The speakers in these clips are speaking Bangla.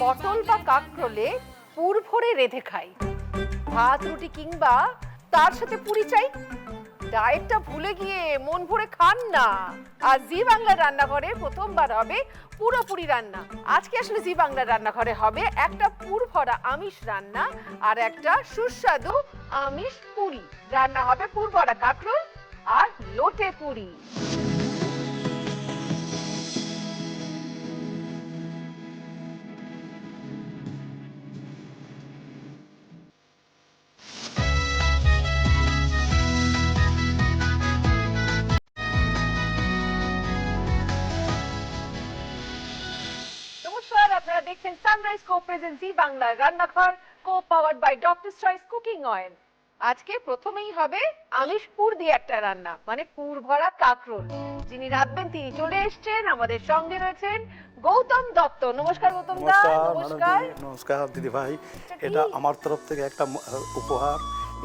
পটল বা কাঁকরোলে পুর ভরে রেঁধে খাই, ভাত রুটি কিংবা তার সাথে পুরি চাই। ডায়েটটা ভুলে গিয়ে মন ভরে খান না। আর জি বাংলার রান্নাঘরে প্রথমবার হবে পুরোপুরি রান্না। আজকে আসলে জি বাংলার রান্নাঘরে হবে একটা পুর ভরা আমিষ রান্না আর একটা সুস্বাদু আমিষ পুরি। রান্না হবে পুর ভরা কাঁকরোল আর লোটে পুরি। নমস্কার, আপনারা দেখছেন সানরাইজ কো প্রেজেন্ট জি বাংলার রান্নাঘর, co powered by doctor's choice cooking oil. আজকে প্রথমেই হবে আমিষ পুর দিয়ে একটা রান্না, মানে পুর ভরা কাঁকরোল। যিনি রাঁধবেন তিনি চলে এসেছেন, আমাদের সঙ্গে রয়েছেন গৌতম দত্ত। নমস্কার গৌতম দা। নমস্কার। নমস্কার দিদি ভাই, এটা আমার তরফ থেকে একটা উপহার।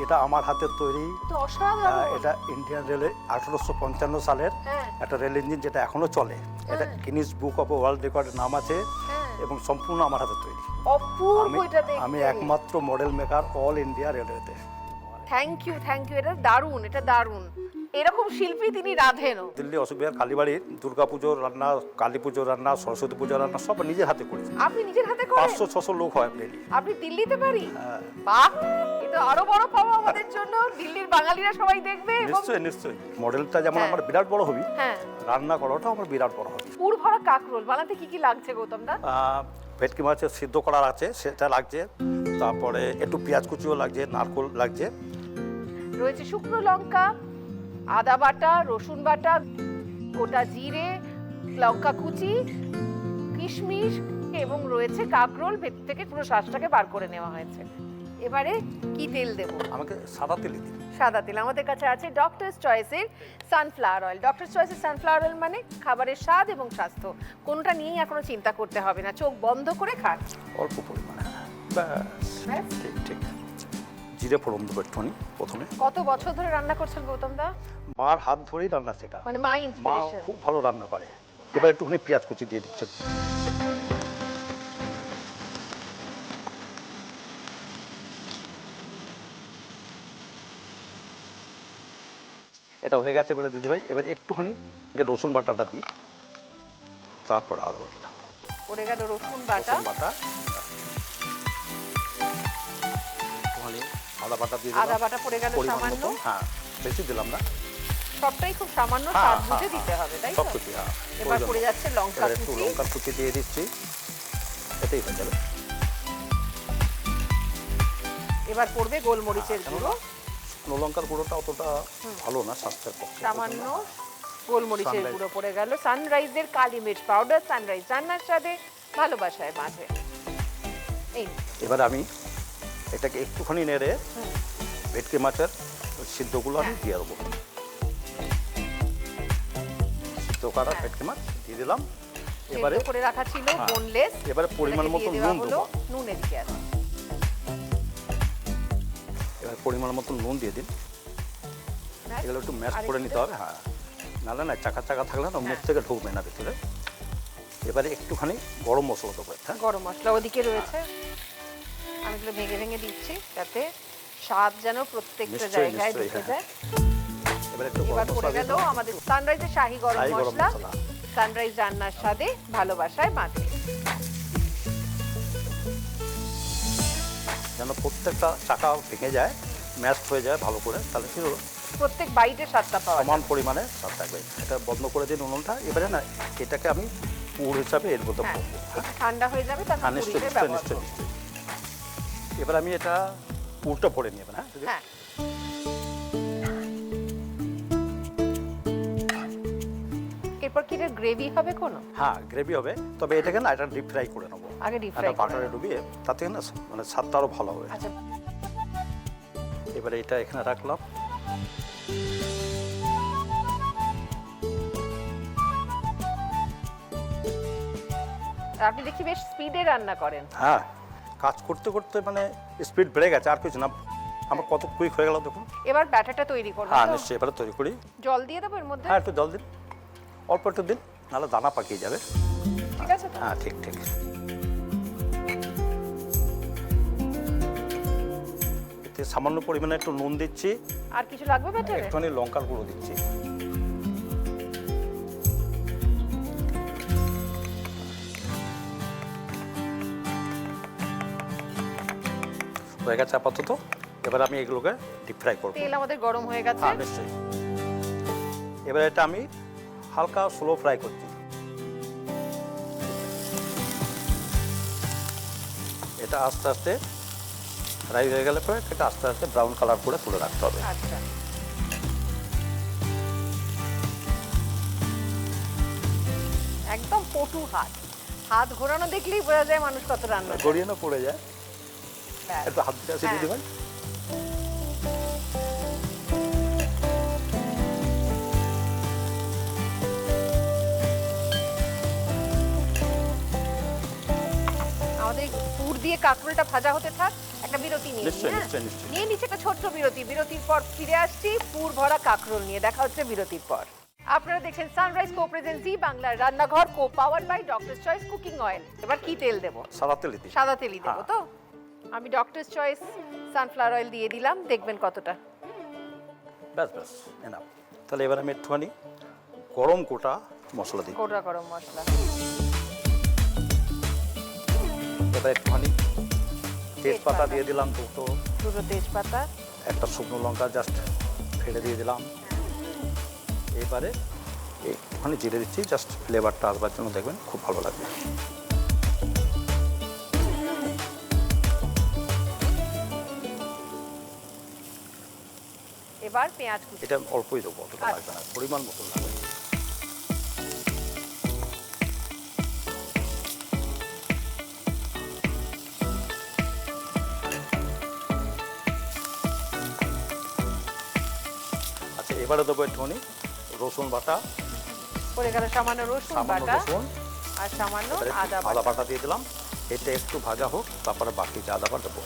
এটা আমার হাতের তৈরি। তো অসাধারণ। এটা ইন্ডিয়ান রেলে 1855 সালের একটা রেল ইঞ্জিন, যেটা এখনো চলে। এটা গিনিস বুক অফ ওয়ার্ল্ড রেকর্ডের নাম আছে এবং সম্পূর্ণ আমার হাতের তৈরি। অপূর্ব এটা দেখতে। আমি একমাত্র মডেল মেকার অল ইন্ডিয়া রেলওয়েতে। Thank you, thank you. এটা দারুণ, এটা দারুণ। এরকম শিল্পী তিনি রাধেনও। দিল্লি অশোক বিহার কালীবাড়ির দুর্গাপুজোর রান্না, কালী পুজোর রান্না, সরস্বতী পুজোর রান্না সব নিজের হাতে করেছি। আপনি নিজের হাতে করেন? 500-600 লোক হয় ডেলি। আপনি দিল্লিতে বাড়ি? বাহ, এটা আরো বড় পাওয়া আমাদের জন্য। দিল্লির বাঙালিরা সবাই দেখবে। নিশ্চয়ই নিশ্চয়ই। মডেলটা যেমন আমার বিরাট বড় হবি, হ্যাঁ, রান্না করাটাও আমার বিরাট বড় হবি। পুর ভরা কাঁকরোল বানাতে কি কি লাগছে গৌতম দা? ভেটকি মাছের সিদ্ধ করার আছে, সেটা লাগছে। তারপরে একটু পেঁয়াজ কুচিও লাগছে, নারকোল লাগছে। রয়েছে শুকনো লঙ্কা, আদা বাটা, রসুন বাটা, গোটা জিরে, লঙ্কা কুচি, কিশমিশ এবং রয়েছে কাঁকরোল। ভেতর থেকে পুরো শ্বাসটাকে বার করে নেওয়া হয়েছে। এবারে কি তেল দেব? আমাকে সাদা তেলই দিন। সাদা তেল। আমাদের কাছে আছে ডক্টরস চয়েসের সানফ্লাওয়ার অয়েল। ডক্টরস চয়েসের সানফ্লাওয়ার অয়েল মানে খাবারের স্বাদ এবং স্বাস্থ্য কোনটা নিয়েই এখনো চিন্তা করতে হবে না। চোখ বন্ধ করে খান। অল্প পরিমাণে, ব্যাস। ঠিক ঠিক। জিরে ফোড়ন দেবো একটুখানি প্রথমে। কত বছর ধরে রান্না করছেন গৌতম দা? মার হাত ধরেই রান্না শেখা। মানে মা মা ইন্সপিরেশন। খুব ভালো রান্না করে। এবার একটুখানি পেঁয়াজ কুচি দিয়ে দিচ্ছেন। এটা হয়ে গেছে বলে দিদি ভাই। এবার একটুখানি রসুন বাটাটা দিই, তারপর আদা বাটা। পড়ে গেল রসুন বাটা। রসুন বাটা, একটুখানি আদা বাটা দিয়ে দিলাম। আদা বাটা পড়ে গেল পরিমাণ সামান্য। মতো, হ্যাঁ বেশি দিলাম না। সবটাই খুব সামান্য হ্যাঁ, স্বাদ হ্যাঁ, বুঝে হ্যাঁ, দিতে হবে, তাই তো? সবকিছু, হ্যাঁ। এবার পড়ে যাচ্ছে লঙ্কা এবার একটু কুচি। লঙ্কা কুচি দিয়ে দিচ্ছি, এটাই হয়ে যাবে। এবার পড়বে গোলমরিচের গুঁড়ো। শুকনো লঙ্কার গুঁড়োটা অতটা ভালো না স্বাস্থ্যের পক্ষে। সামান্য গোলমরিচের সানরাইজ। গুঁড়ো পড়ে গেল। সানরাইজের কালি মির্চ পাউডার। সানরাইজ রান্নার স্বাদে, ভালোবাসায় মাঝে। এই এবার আমি এটাকে একটুখানি নেড়ে ভেটকি মাছের সিদ্ধগুলো আমি দিয়ে দেবো। সিদ্ধ করা ভেটকি মাছ দিয়ে দিলাম। এবারে সেদ্ধ করে রাখা ছিল হ্যাঁ, বোনলেস। এবারে পরিমাণ মতো নুন দেবো। নুন এদিকে আছে। এবার পরিমাণ মতো নুন দিয়ে দিন। এগুলো একটু ম্যাশ করে নিতে হবে, হ্যাঁ, নাহলে না চাকা চাকা থাকলে না মুখ থেকে ঢুকবে না ভিতরে। এবারে একটুখানি গরম মশলা দেবো। হ্যাঁ, গরম মশলা ওদিকে রয়েছে। আমি এগুলো ভেঙে ভেঙে দিচ্ছি যাতে স্বাদ যেন প্রত্যেকটা নিশ্চয়ই, জায়গায় নিশ্চয়ই, ঢুকে হ্যাঁ। যায়। এবার একটু এবার গরম পড়ে মশলা গেল দিয়ে আমাদের সানরাইজের শাহী গরম শাহী গরম মশলা। মশলা। সানরাইজ রান্নার স্বাদে, ভালোবাসায় মাঝে। যেন প্রত্যেকটা চাকা ভেঙে যায়, ম্যাশ হয়ে যায় ভালো করে, তাহলে কি হলো প্রত্যেক বাইটে স্বাদটা পাওয়া যায়। সমান পরিমাণে স্বাদ থাকবে। এটা বন্ধ করে দিন উনুনটা। এবারে না এটাকে আমি পুর হিসাবে এর মধ্যে হ্যাঁ, করবো। একটু ঠান্ডা হয়ে যাবে তারপর হ্যাঁ, নিশ্চয়ই পুরিতে নিশ্চয়ই ব্যবহার নিশ্চয়ই করব। নিশ্চয়ই। এবার আমি এটা পুরটা ভরে নেবেন। হ্যাঁ, হ্যাঁ, এরপর কি গ্রেভি হবে কোনো? হ্যাঁ গ্রেভি হবে, তবে এটাকে না এটা ডিপ ফ্রাই করে নেবো। আগে ডিপ ফ্রাই বাটারে ডুবিয়ে, তাতে না মানে স্বাদটা আরও ভালো হবে। আচ্ছা, এবারে এটা এখানে রাখলাম। আপনি দেখি বেশ স্পিডে রান্না করেন। হ্যাঁ, কাজ করতে করতে মানে স্পিড বেড়ে গেছে, আর কিছু না। আমার কত কুইক হয়ে গেল দেখুন। এবার ব্যাটারটা তৈরি করব। হ্যাঁ নিশ্চয়ই, এবারে তৈরি করি। জল দিয়ে দেবো এর মধ্যে? হ্যাঁ, একটু জল দিন, অল্প একটু দিন, নাহলে দানা পাকিয়ে যাবে। ঠিক আছে তো? হ্যাঁ ঠিক ঠিক। সামান্য পরিমাণে একটু নুন দিচ্ছি, আর কিছু লাগবে ব্যাটারে? একটুখানি লঙ্কার গুঁড়ো দিচ্ছি। হয়ে গেছে আপাতত। এবার আমি এগুলোকে ডিপ ফ্রাই করবো। তেল আমাদের গরম হয়ে গেছে। হ্যাঁ নিশ্চয়ই। এবার এটা আমি হালকা স্লো ফ্রাই করছি। এটা আস্তে আস্তে ফ্রাই হয়ে গেলে পরে এটা আস্তে আস্তে ব্রাউন কালার করে তুলে রাখতে হবে। আচ্ছা, একদম পটু হাত, হাত ঘোরানো দেখলেই বোঝা যায় মানুষ কত রান্না করে। গড়িয়ে না পড়ে যায়, ব্যাস। একটু হাত দিয়ে দিয়ে দেবেন। আমাদের পুর দিয়ে কাঁকরোলটা ভাজা হতে থাক, একটা বিরতি নিয়ে নিই, নিশ্চয়ই, হ্যাঁ? নিশ্চয়ই, নিশ্চয়ই। নিয়ে নিচ্ছে একটা ছোট্ট বিরতি। বিরতির পর ফিরে আসছি পুর ভরা কাঁকরোল নিয়ে। দেখা হচ্ছে বিরতির পর। আপনারা দেখছেন সানরাইজ কো প্রেজেন্ট জি বাংলার রান্নাঘর, co powered by doctor choice cooking oil. এবার কি তেল দেবো? সাদা তেল দিই। সাদা তেলই দেবো হ্যাঁ। তো? আমি ডক্টর চয়েস সানফ্লাওয়ার অয়েল দিয়ে দিলাম, দেখবেন কতটা। ব্যাস ব্যাস এনাফ। তাহলে এবার আমি একটুখানি গরম গোটা মশলা দিই। গোটা গরম মশলা। এবার একটুখানি তেজপাতা দিয়ে দিলাম, দুটো তেজপাতা, একটা শুকনো লঙ্কা জাস্ট ফেলে দিয়ে দিলাম। এবারে একটুখানি জিরে দিচ্ছি, জাস্ট ফ্লেভারটা আসবার জন্য, দেখবেন খুব ভালো লাগবে। এবার পেঁয়াজ কুচি। এটা অল্পই দেবো, অতটা লাগবে না, পরিমাণ মতো লাগবে। আচ্ছা, এবারে দেবো একটুখানি রসুন বাটা, পড়ে গেল সামান্য রসুন সামান্য বাটা রসুন, আর সামান্য এবারে আদা আদা বাটা। বাটা দিয়ে দিলাম। এটা একটু ভাজা হোক, তারপরে বাকি যে আদা বাটা দেবো।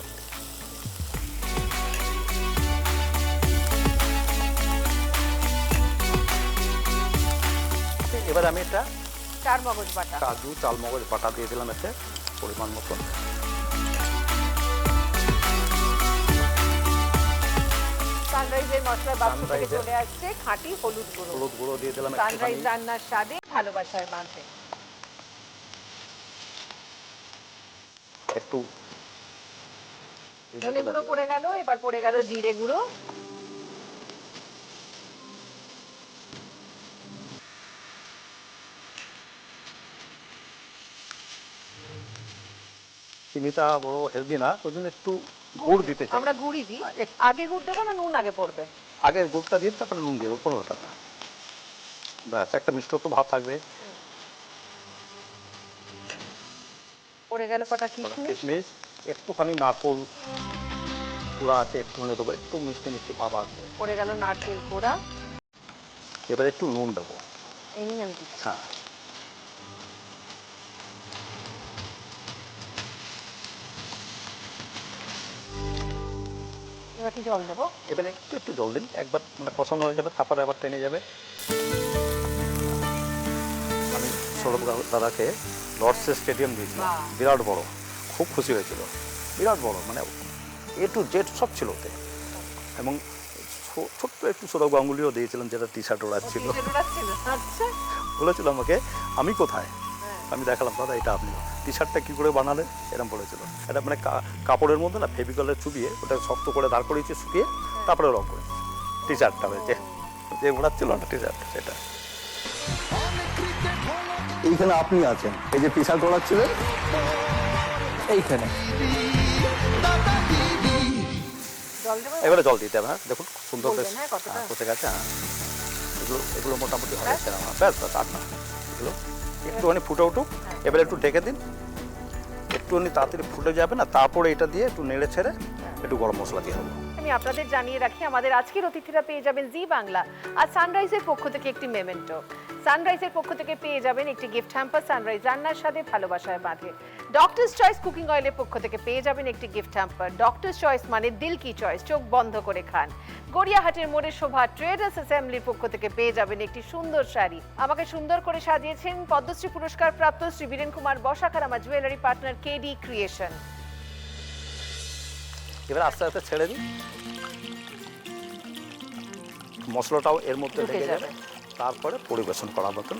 এবার আমি এটা চার মগজ বাটা। কাজু চালমগজ বাটা দিয়ে দিলাম এতে পরিমাণ মতন। সানরাইজের মশলার বাক্স থেকে সানরাইজের- চলে আসছে খাঁটি হলুদ গুঁড়ো। হলুদ গুঁড়ো দিয়ে দিলাম সানরাইজ একটুখানি। রান্নার স্বাদে ভালোবাসার মাঝে। একটু ধনে গুঁড়ো পড়ে গেল, এবার পড়ে গেল জিরে গুঁড়ো। চিনিটা বড় হেলদি না, ওই জন্য একটু গুড় দিতে চাই। আমরা গুড়ি দিই। আগে গুড় দেবো না নুন আগে পড়বে? আগে গুড়টা দিয়ে তারপরে নুন দেবো, 15 টাকা। ব্যাস, একটা মিষ্টত্ব ভাব থাকবে। পড়ে গেল কটা কিশমিশ। কিশমিশ, একটুখানি নারকোল কুড়া আছে, একটুখানি দেবো, একটু মিষ্টি মিষ্টি ভাব আসবে। পড়ে গেল নারকেল কোড়া। এবারে একটু নুন দেবো। এই নিয়ে আমি দিচ্ছি। হ্যাঁ, এবার কি জল দেবো? এবারে একটু একটু জল দিন, একবার মানে কষানো হয়ে যাবে, তারপরে আবার টেনে যাবে। আমি সৌরভ দাদাকে লর্ডসের স্টেডিয়াম দিয়েছিলাম, বাহ। বিরাট বড়, খুব খুশি হয়েছিল। বিরাট বড়, মানে এ টু জেড সব ছিল ওতে। এবং ছোট্ট একটু সৌরভ গাঙ্গুলিও দিয়েছিলাম, যেটা টি শার্ট ওড়াচ্ছিল। আচ্ছা, বলেছিল আমাকে, আমি কোথায়? হ্যাঁ। আমি দেখালাম, দাদা এটা আপনি টি শার্টটা কী করে বানালেন, এরকম বলেছিল। এটা মানে কাপড়ের মধ্যে না ফেভিকলে চুবিয়ে ওটা শক্ত করে দাঁড় করিয়েছি, শুকিয়ে তারপরে রং করেছি টি শার্টটা হয়েছে, যে ওড়াচ্ছিল না টি শার্ট সেটা। এইখানে আপনি আছেন, এই যে টি শার্ট ওড়াচ্ছিলেন এইখানে। জল দেবো? এবারে জল দিতে হবে। হ্যাঁ, দেখুন খুব সুন্দর বেশ বলবেন, হ্যাঁ, কতটা? কষে গেছে। হ্যাঁ, এগুলো এগুলো মোটামুটি হয়ে গেছে আমার। ব্যাস ব্যাস, আর না, এগুলো একটুখানি ফুটে উঠুক। এবারে একটু ঢেকে দিন, একটুখানি তাড়াতাড়ি ফুটে যাবে না, তারপরে এটা দিয়ে একটু নেড়ে ছেড়ে একটু গরম মশলা দিয়ে হবে। আমি আপনাদের জানিয়ে রাখি, আমাদের আজকের অতিথিরা পেয়ে যাবেন জি বাংলা আর সানরাইজের পক্ষ থেকে একটি মেমেন্টো। সানরাইজের পক্ষ থেকে পেয়ে যাবেন একটি গিফট হ্যাম্পার, সানরাইজ রান্নার সাথে ভালোবাসায় বাঁধে। ডক্টরস চয়েস কুকিং অয়েলের পক্ষ থেকে পেয়ে যাবেন একটি গিফট হ্যাম্পার। ডক্টরস চয়েস মানে দিল কি চয়েস, চোখ বন্ধ করে খান। গড়িয়াহাটের মোড়ে শোভা ট্রেডার্স অ্যাসেম্বলির পক্ষ থেকে পেয়ে যাবেন একটি সুন্দর শাড়ি। আমাকে সুন্দর করে সাজিয়েছেন পদ্মশ্রী পুরস্কার প্রাপ্ত শ্রী বীরেন কুমার বসাকার, আমার জুয়েলারি পার্টনার কেডি ক্রিয়েশন। এবার আস্তে আস্তে ছেড়ে দিই, মশলাটাও এর মধ্যে ঢুকে ঢেকে যাবে। যাবে, তারপরে পরিবেশন করার মতন।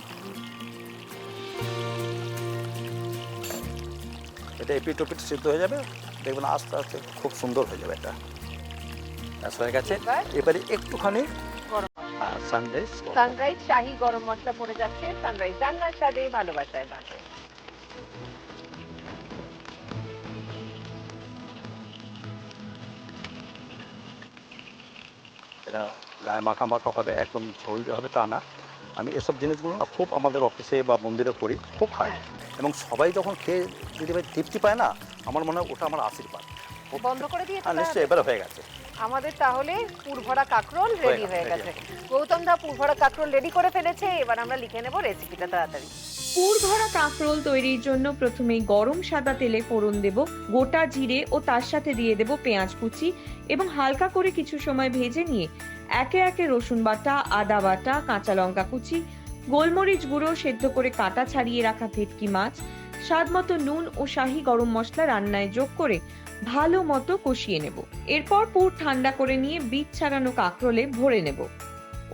এটা এপিট ওপিট সিদ্ধ হয়ে যাবে, দেখবেন আস্তে আস্তে খুব সুন্দর হয়ে যাবে। এটা ব্যাস হয়ে গেছে। এবারে একটুখানি গরম সানরাইজ সানরাইজ শাহী গরম মশলা পড়ে যাচ্ছে। সানরাইজ রান্নার স্বাদে ভালোবাসায় বাঁচে। এটা গায়ে মাখা মাখা হবে, একদম ঝোল হবে তা না। আমি এসব জিনিসগুলো খুব আমাদের অফিসে বা মন্দিরে করি, খুব খাই, এবং সবাই যখন খেয়ে যদি ভাই তৃপ্তি পায় না, আমার মনে হয় ওটা আমার আশীর্বাদ। বন্ধ করে দিয়ে আর নিশ্চয়ই এবারে হয়ে গেছে। আমাদের তাহলে পুরভরা কাঁকরোল রেডি হয়ে গেছে। গৌতম দা পুরভরা কাঁকরোল রেডি করে ফেলেছে। এবার আমরা লিখে নেব রেসিপিটা তাড়াতাড়ি। পুর ভরা কাঁকরোল তৈরির জন্য প্রথমেই গরম সাদা তেলে ফোড়ন দেব গোটা জিরে ও তার সাথে দিয়ে দেব পেঁয়াজ কুচি এবং হালকা করে কিছু সময় ভেজে নিয়ে একে একে রসুন বাটা, আদা বাটা, কাঁচা লঙ্কা কুচি, গোলমরিচ গুঁড়ো, সেদ্ধ করে কাটা ছাড়িয়ে রাখা ভেটকি মাছ, স্বাদ মতো নুন ও শাহী গরম মশলা রান্নায় যোগ করে ভালো মতো কষিয়ে নেব। এরপর পুর ঠান্ডা করে নিয়ে বীজ ছাড়ানো কাঁকরোলে ভরে নেব।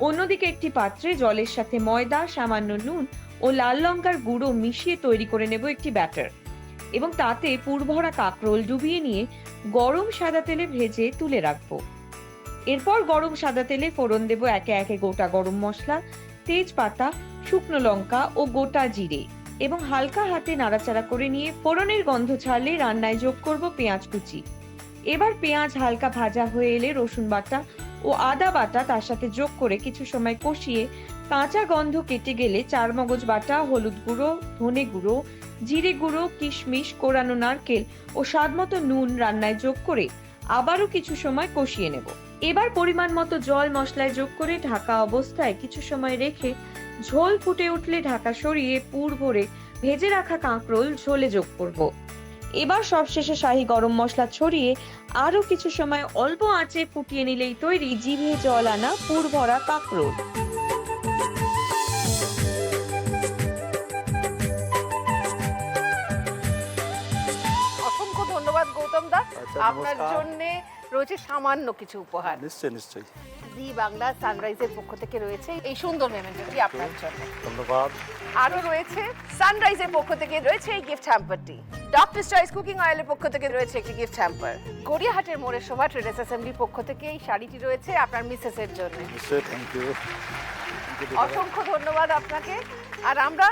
অন্যদিকে একটি পাত্রে জলের সাথে ময়দা, সামান্য নুন ও লাল লঙ্কার গুঁড়ো মিশিয়ে তৈরি করে নেব একটি ব্যাটার, এবং তাতে পুরভরা কাঁকরোল ডুবিয়ে নিয়ে গরম সাদা তেলে ভেজে তুলে রাখবো। এরপর গরম সাদা তেলে ফোড়ন দেব একে একে গোটা গরম মশলা, তেজপাতা, শুকনো লঙ্কা ও গোটা জিরে, এবং হালকা হাতে নাড়াচাড়া করে নিয়ে ফোড়নের গন্ধ ছাড়লে রান্নায় যোগ করব পেঁয়াজ কুচি। এবার পেঁয়াজ হালকা ভাজা হয়ে এলে রসুন বাটা ও আদা বাটা তার সাথে যোগ করে কিছু সময় কষিয়ে কাঁচা গন্ধ কেটে গেলে চারমগজ বাটা, হলুদ গুঁড়ো, ধনে গুঁড়ো, জিরে গুঁড়ো, কিশমিশ, কোরানো নারকেল ও স্বাদমতো নুন রান্নায় যোগ করে আবারও কিছু সময় কষিয়ে নেব। এবার পরিমাণ মতো জল মশলায় যোগ করে ঢাকা অবস্থায় কিছু সময় রেখে ঝোল ফুটে উঠলে ঢাকা সরিয়ে পুর ভরে ভেজে রাখা কাঁকরোল ঝোলে যোগ করব। এবার সবশেষে শাহী গরম মশলা ছড়িয়ে আরো কিছু সময় অল্প আঁচে ফুটিয়ে নিলেই তৈরি জিভে জল আনা পুর ভরা কাঁকরোল। অসংখ্য ধন্যবাদ গৌতম দা। আচ্ছা, আপনার নমস্কার। জন্য রয়েছে সামান্য কিছু উপহার। নিশ্চয়ই নিশ্চয়ই, জি বাংলা সানরাইজের পক্ষ থেকে রয়েছে এই সুন্দর মেমেন্টোটি আপনার জন্য। ধন্যবাদ। আরো রয়েছে সানরাইজের পক্ষ থেকে রয়েছে এই গিফট হ্যাম্পারটি। ডক্টরস চয়েস কুকিং অয়েলের পক্ষ থেকে রয়েছে একটি গিফট হ্যাম্পার। গড়িয়াহাটের মোড়ে শোভা ট্রেডার্স অ্যাসেম্বলির পক্ষ থেকে এই শাড়িটি রয়েছে আপনার মিসেসের জন্য। নিশ্চয়ই, থ্যাংক ইউ। অসংখ্য ধন্যবাদ আপনাকে। আর আমরা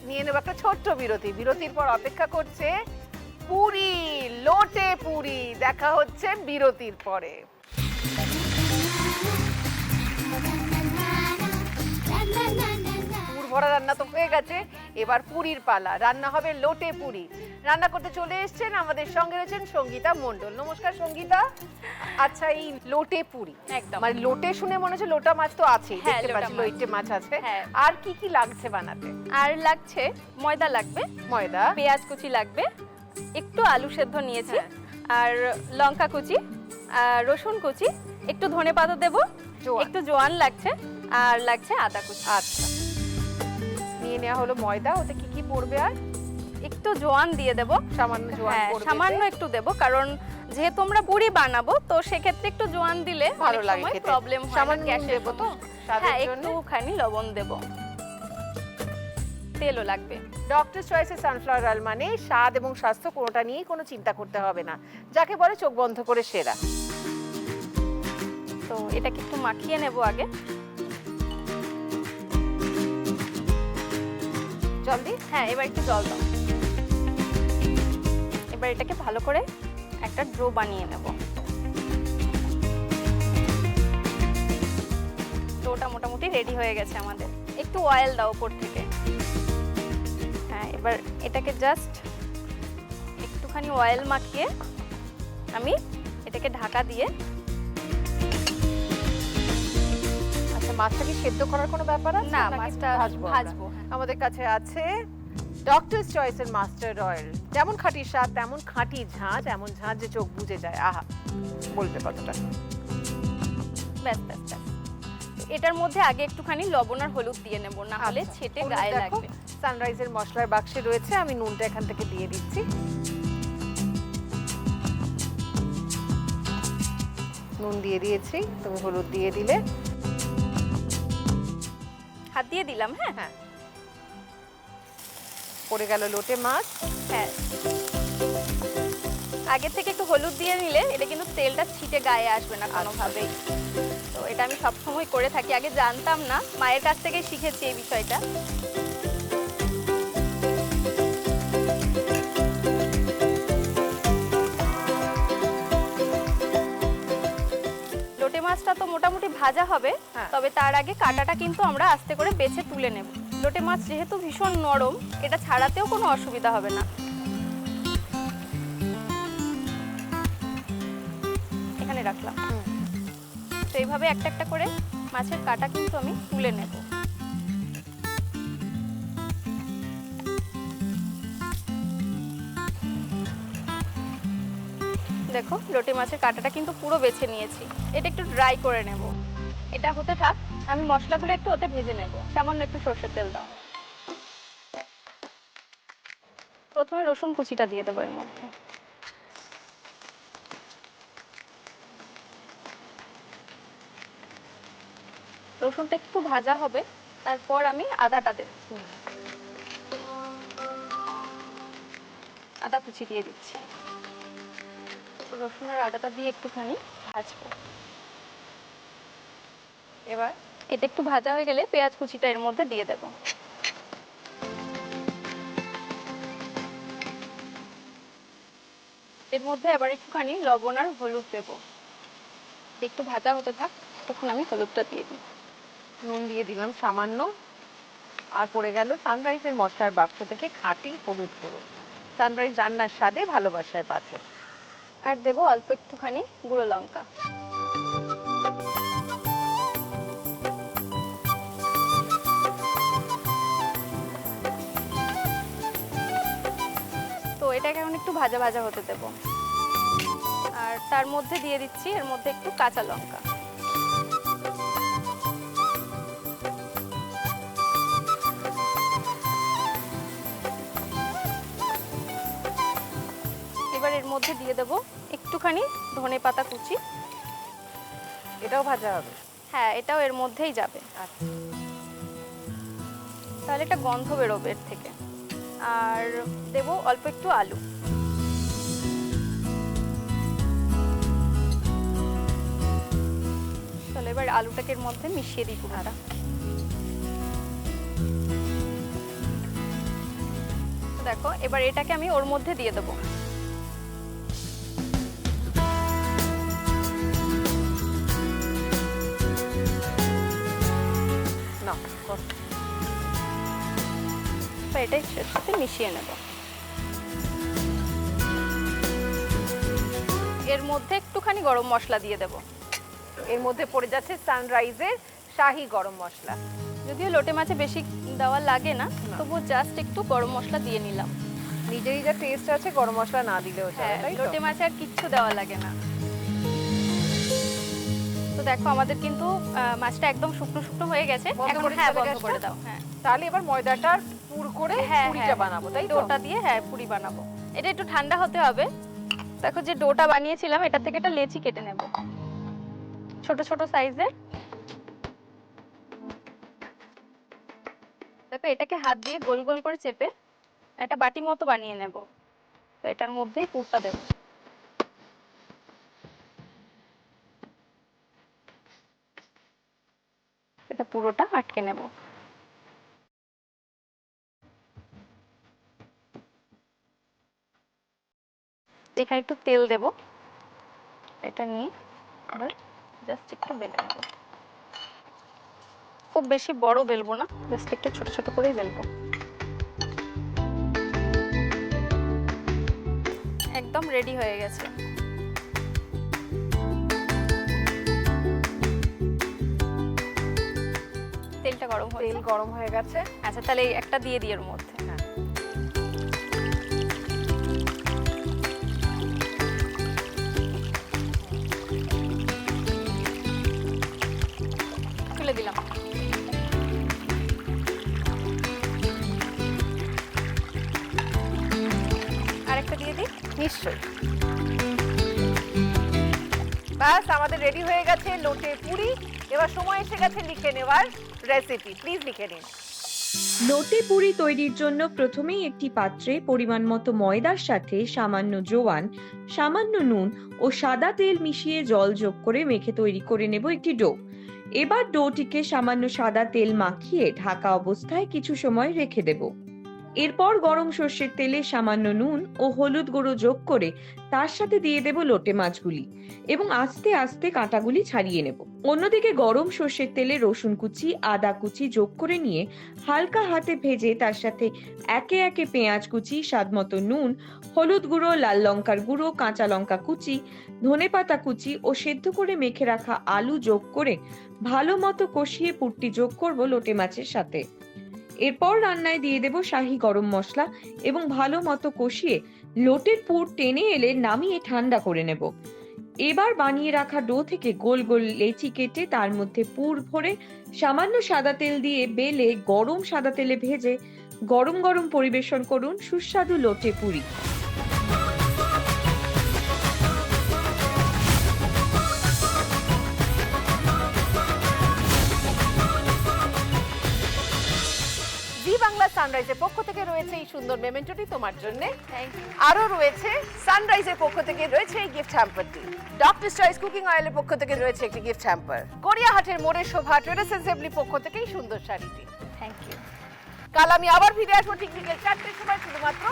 নিয়ে নেব একটা ছোট্ট বিরতি। বিরতির পর অপেক্ষা করছে পুরি, লোটে পুরি। দেখা হচ্ছে বিরতির পরে। পুর ভরা রান্না তো হয়ে গেছে, এবার পুরীর পালা। রান্না হবে লোটে পুরি। রান্না করতে চলে এসেছেন আমাদের সঙ্গে রয়েছেন সঙ্গীতা মণ্ডল। নমস্কার সঙ্গীতা। আচ্ছা, এই লোটে পুরি, একদম। মানে লোটে শুনে মনে হচ্ছে লোটা মাছ তো আছেই, হ্যাঁ, দেখতে লোটা পাচ্ছি মাছ। লইটে মাছ আছে। হ্যাঁ। আর কি কি লাগছে বানাতে? আর লাগছে ময়দা লাগবে, ময়দা, পেঁয়াজ কুচি লাগবে, একটু আলু সেদ্ধ নিয়েছি, হ্যাঁ। আর লঙ্কা কুচি, আর রসুন কুচি, একটু ধনেপাতা দেব, জোয়ান। একটু জোয়ান লাগছে, আর লাগছে আদা কুচি। আচ্ছা, নিয়ে নেওয়া হলো ময়দা। ওতে কি কি পড়বে? আর একটু জোয়ান দিয়ে দেব, সামান্য জোয়ান হ্যাঁ পড়বে। সামান্য একটু দেব, কারণ যেহেতু আমরা পুরি বানাবো তো সেক্ষেত্রে একটু জোয়ান দিলে ভালো লাগে খেতে। প্রবলেম হয় না, সামান্য নুন গ্যাসের দেবো তো স্বাদের হ্যাঁ জন্য? একটুখানি লবণ দেব, তেলও লাগবে। ডক্টরস চয়েসের সানফ্লাওয়ার অয়েল মানে স্বাদ এবং স্বাস্থ্য কোনোটা নিয়ে কোনো চিন্তা করতে হবে না, যাকে বলে চোখ বন্ধ করে সেরা। তো এটাকে একটু মাখিয়ে নেব আগে। জল দিই? হ্যাঁ, এবার একটু জল দাও। এবার এটাকে ভালো করে একটা ডো বানিয়ে নেব। ডোটা মোটামুটি রেডি হয়ে গেছে আমাদের। একটু অয়েল দাও উপর থেকে। হ্যাঁ, এবার এটাকে জাস্ট একটুখানি অয়েল মাখিয়ে আমি এটাকে ঢাকা দিয়ে। আচ্ছা, মাছটা কি সেদ্ধ করার কোনো ব্যাপার আছে? না, নাকি মাছটা ভাজবো আমরা? ভাজবো, হ্যাঁ। আমাদের কাছে আছে ডক্টরস চয়েসের মাস্টার্ড অয়েল। যেমন খাঁটি স্বাদ তেমন খাঁটি ঝাঁঝ, এমন ঝাঁঝ যে চোখ বুজে যায়। আহা, বলবে কতটা। ব্যাস ব্যাস ব্যাস। এটার মধ্যে আগে একটুখানি লবণ আর হলুদ দিয়ে নেব, না হলে আচ্ছা, ছেটে হলুদ গায়ে দেখো, লাগবে। সানরাইজের মশলার বাক্সে রয়েছে, আমি নুনটা এখান থেকে দিয়ে দিচ্ছি। নুন দিয়ে দিয়েছি, তুমি হলুদ দিয়ে দিলে। হাত দিয়ে দিলাম। হ্যাঁ হ্যাঁ, পড়ে গেল লোটে মাছ। হ্যাঁ, আগে থেকে একটু হলুদ দিয়ে নিলে এটা কিন্তু তেলটা ছিটে গায়ে আসবে না কোনোভাবেই। তো এটা আমি সব সময় করে থাকি, আগে জানতাম না, মায়ের কাছ থেকে শিখেছি এই বিষয়টা। লোটে মাছটা তো মোটামুটি ভাজা হবে, হ্যাঁ। তবে তার আগে কাঁটাটা কিন্তু আমরা আস্তে করে বেছে তুলে নেব। লোটে মাছ যেহেতু ভীষণ নরম, এটা ছাড়াতেও কোনো অসুবিধা হবে না। এখানে রাখলাম। তো এইভাবে একটা একটা করে মাছের কাঁটা কিন্তু আমি তুলে নেব। দেখো লোটে মাছের কাঁটাটা কিন্তু পুরো বেছে নিয়েছি। এটা একটু ড্রাই করে নেব। এটা হতে থাক, আমি মশলাগুলো একটু ওতে ভেজে নেব। সামান্য একটু সরষের তেল দাও। প্রথমে রসুন কুচিটা দিয়ে দেবো এর মধ্যে। রসুনটা একটু ভাজা হবে, তারপর আমি আদাটা দেব। আদা কুচি দিয়ে দিচ্ছি। রসুন আর আদাটা দিয়ে একটুখানি ভাজবো। এবার এটা একটু ভাজা হয়ে গেলে পেঁয়াজ কুচিটা এর মধ্যে দিয়ে দেব। এর মধ্যে আবার একটুখানি লবণ আর হলুদ দেব। একটু ভাজা হতে থাক, তখন আমি হলুদটা দিয়ে দিই। নুন দিয়ে দিলাম সামান্য। আর পড়ে গেল সানরাইজের মশলার বাক্স থেকে খাঁটি হলুদ গুঁড়ো। সানরাইজ রান্নার স্বাদে ভালোবাসায় পাচ্ছে। আর দেবো অল্প একটুখানি গুঁড়ো লঙ্কা। তো এটাকে এখন একটু ভাজা ভাজা হতে দেব। আর তার মধ্যে দিয়ে দিচ্ছি এর মধ্যে একটু কাঁচা লঙ্কা। এবার এর মধ্যে দিয়ে দেব একটুখানি ধনেপাতা কুচি। এটাও ভাজা হবে। হ্যাঁ, এটাও এর মধ্যেই যাবে। আচ্ছা, তাহলে একটা গন্ধ বেরোবে এর থেকে। আর দেব অল্প একটু আলু। তাহলে এবার আলুটাকে এর মধ্যে মিশিয়ে দিই পুরোটা। দেখো এবার এটাকে আমি ওর মধ্যে দিয়ে দেবো। না এটাই সাথে মিশিয়ে নেব। এর মধ্যে একটুখানি গরম মশলা দিয়ে দেব। এর মধ্যে পড়ে যাচ্ছে সানরাইজের শাহী গরম মশলা। যদিও লোটে মাছে বেশি দেওয়া লাগে না, তবুও জাস্ট একটু গরম মশলা দিয়ে নিলাম। নিজেরই যা টেস্ট আছে গরম মশলা না দিলেও চলে, হ্যাঁ, তাই তো? লোটে মাছে আর কিচ্ছু দেওয়া লাগে না। তো দেখো আমাদের কিন্তু মাছটা একদম শুকনো শুকনো হয়ে গেছে। বন্ধ এখন করে হ্যাঁ দিতে হবে বন্ধ করে গ্যাসটা? দাও। হ্যাঁ, তাহলে এবার ময়দাটার পুর করে হ্যাঁ পুরিটা বানাবো, তাই তো? ডোটা দিয়ে হ্যাঁ পুরি বানাবো। এটা একটু ঠান্ডা হতে হবে। দেখো যে ডোটা বানিয়েছিলাম এটা থেকে একটা লেচি কেটে নেব, ছোট ছোট সাইজের। দেখো এটাকে হাত দিয়ে গোল গোল করে চেপে একটা বাটি মতো বানিয়ে নেব। তো এটার মধ্যেই পুরটা দেব। এটা পুরোটা আটকে নেব। এখানে একটু তেল দেব। এটা নিয়ে এবার জাস্ট একটু বেলে নেব। খুব বেশি বড় বেলবো না, জাস্ট একটু ছোট ছোট করেই বেলবো। একদম রেডি হয়ে গেছে। তেলটা গরম হয়েছে। তেল গরম হয়ে গেছে। আচ্ছা তাহলে এই একটা দিয়ে দিই এর মধ্যে। হ্যাঁ, তুলে দিলাম। আরেকটা দিয়ে দিই। নিশ্চয়ই। ব্যাস আমাদের রেডি হয়ে গেছে লোটে পুরি। এবার সময় এসে গেছে লিখে নেওয়ার রেসিপি, প্লিজ লিখে নিন। লোটে পুরি তৈরির জন্য প্রথমেই একটি পাত্রে পরিমাণ মতো ময়দার সাথে সামান্য জোয়ান, সামান্য নুন ও সাদা তেল মিশিয়ে জল যোগ করে মেখে তৈরি করে নেব একটি ডো। এবার ডোটিকে সামান্য সাদা তেল মাখিয়ে ঢাকা অবস্থায় কিছু সময় রেখে দেব। এরপর গরম সর্ষের তেলে সামান্য নুন ও হলুদ গুঁড়ো যোগ করে তার সাথে দিয়ে দেব লোটে মাছগুলি এবং আস্তে আস্তে কাঁটাগুলি ছাড়িয়ে নেব। অন্যদিকে গরম সর্ষের তেলে রসুন কুচি, আদা কুচি যোগ করে নিয়ে হালকা হাতে ভেজে তার সাথে একে একে পেঁয়াজ কুচি, স্বাদমতো নুন, হলুদ গুঁড়ো, লাল লঙ্কার গুঁড়ো, কাঁচা লঙ্কা কুচি, ধনেপাতা কুচি ও সেদ্ধ করে মেখে রাখা আলু যোগ করে ভালো মতো কষিয়ে পুরটি যোগ করব লোটে মাছের সাথে। এরপর রান্নায় দিয়ে দেব শাহি গরম মশলা এবং ভালো মতো কষিয়ে লোটের পুর টেনে এলে নামিয়ে ঠান্ডা করে নেব। এবার বানিয়ে রাখা ডো থেকে গোল গোল লেচি কেটে তার মধ্যে পুর ভরে সামান্য সাদা তেল দিয়ে বেলে গরম সাদা তেলে ভেজে গরম গরম পরিবেশন করুন সুস্বাদু লোটে পুরি। জি বাংলা সানরাইজের পক্ষ থেকে রয়েছে এই সুন্দর মেমেন্টোটি তোমার জন্য। Thank you. আরো রয়েছে সানরাইজের পক্ষ থেকে রয়েছে এই গিফট হ্যাম্পারটি। ডক্টর চয়েস কুকিং অয়েলের পক্ষ থেকে রয়েছে একটি গিফট হ্যাম্পার। গড়িয়াহাটের মোড়ের শোভা ট্রেডার্স অ্যাসেম্বলির পক্ষ থেকে এই সুন্দর শাড়িটি। Thank you. কাল আমি আবার ফিরে আসবো ঠিক বিকেল 4টের সময় শুধুমাত্র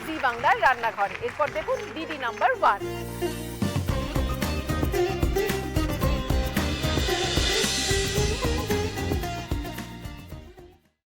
জি বাংলার রান্নাঘরে। এরপর দেখুন দিদি নাম্বার 1।